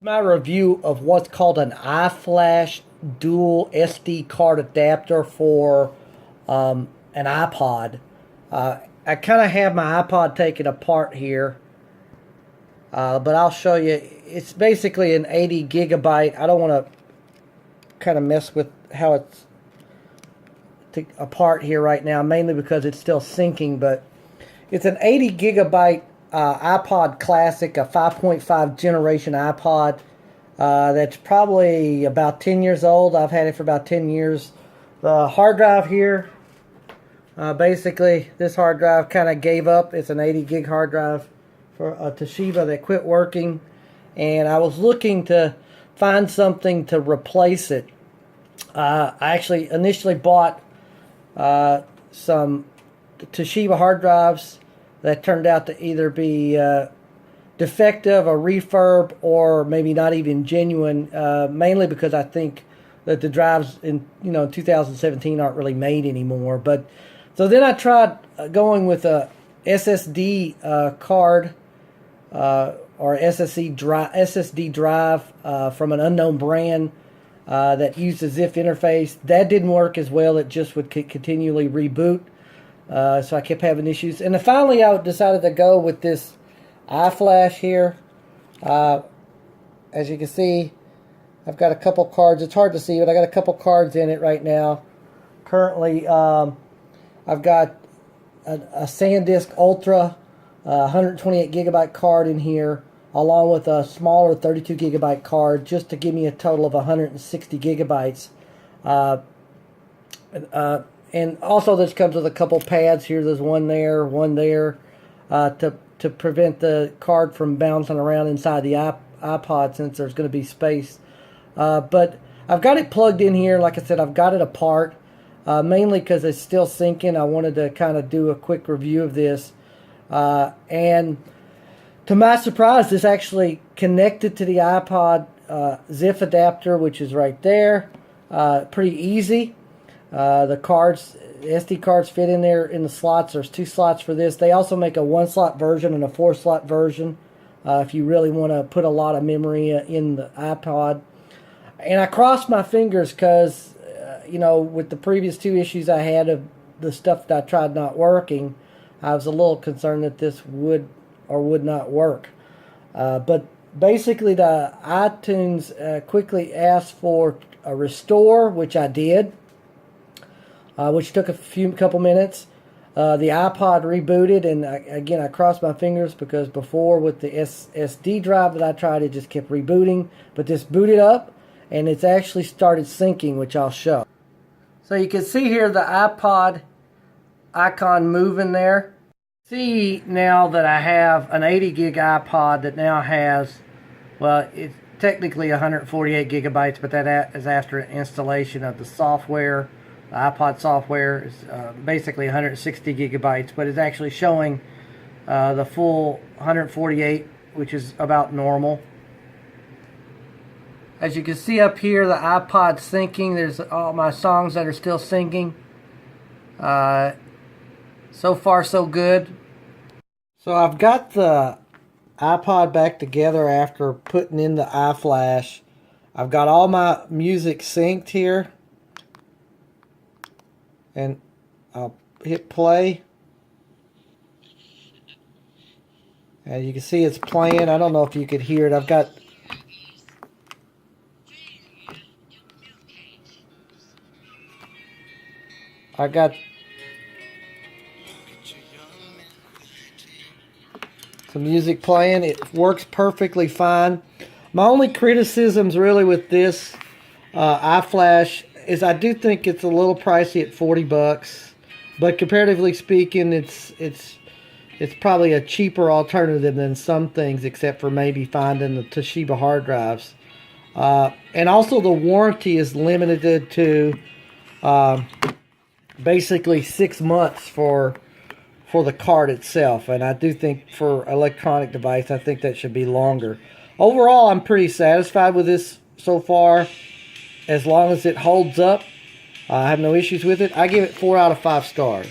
My review of what's called an iFlash dual SD card adapter for an iPod. I kind of have my iPod taken apart here, but I'll show you. It's basically an 80 gigabyte. I don't want to kind of mess with how it's apart here right now, mainly because it's still syncing, but it's an 80 gigabyte iPod Classic, a 5.5 generation iPod that's probably about 10 years old. I've had it for about 10 years. The hard drive here, basically this hard drive kind of gave up. It's an 80 gig hard drive for a Toshiba that quit working, and I was looking to find something to replace it. I actually initially bought some Toshiba hard drives that turned out to either be defective, a refurb, or maybe not even genuine, mainly because I think that the drives in 2017 aren't really made anymore. But so then I tried going with a SSD card or SSD drive from an unknown brand that used a ZIF interface. That didn't work as well. It just would continually reboot. So I kept having issues. And then finally I decided to go with this iFlash here. As you can see, I've got a couple cards. It's hard to see, but I got a couple cards in it right now. Currently, I've got a SanDisk Ultra 128 gigabyte card in here, along with a smaller 32 gigabyte card, just to give me a total of 160 gigabytes. And also this comes with a couple pads here. There's one there, to prevent the card from bouncing around inside the iPod, since there's going to be space. But I've got it plugged in here. Like I said, I've got it apart, mainly because it's still syncing. I wanted to kind of do a quick review of this. And to my surprise, this actually connected to the iPod ZIF adapter, which is right there. Pretty easy. The SD cards fit in there in the slots. There's 2 slots for this. They also make a 1-slot version and a 4-slot version if you really want to put a lot of memory in the iPod. And I crossed my fingers because, with the previous 2 issues I had of the stuff that I tried not working, I was a little concerned that this would or would not work. But basically the iTunes quickly asked for a restore, which I did. Which took a couple minutes. The iPod rebooted, and again I crossed my fingers because before with the SSD drive that I tried, it just kept rebooting. But this booted up, and it's actually started syncing, which I'll show. So you can see here the iPod icon moving there. See now that I have an 80 gig iPod that now has, well, it's technically 148 gigabytes, but that is after installation of the software. The iPod software is basically 160 gigabytes, but it's actually showing the full 148, which is about normal. As you can see up here, the iPod syncing. There's all my songs that are still syncing. So far, so good. So I've got the iPod back together after putting in the iFlash. I've got all my music synced here. And I'll hit play. And you can see it's playing. I don't know if you could hear it. I got some music playing. It works perfectly fine. My only criticisms really with this iFlash is I do think it's a little pricey at $40, but comparatively speaking, it's probably a cheaper alternative than some things, except for maybe finding the Toshiba hard drives. And also the warranty is limited to basically 6 months for the card itself, and I do think for electronic device, I think that should be longer. Overall, I'm pretty satisfied with this so far. As long as it holds up, I have no issues with it. I give it 4 out of 5 stars.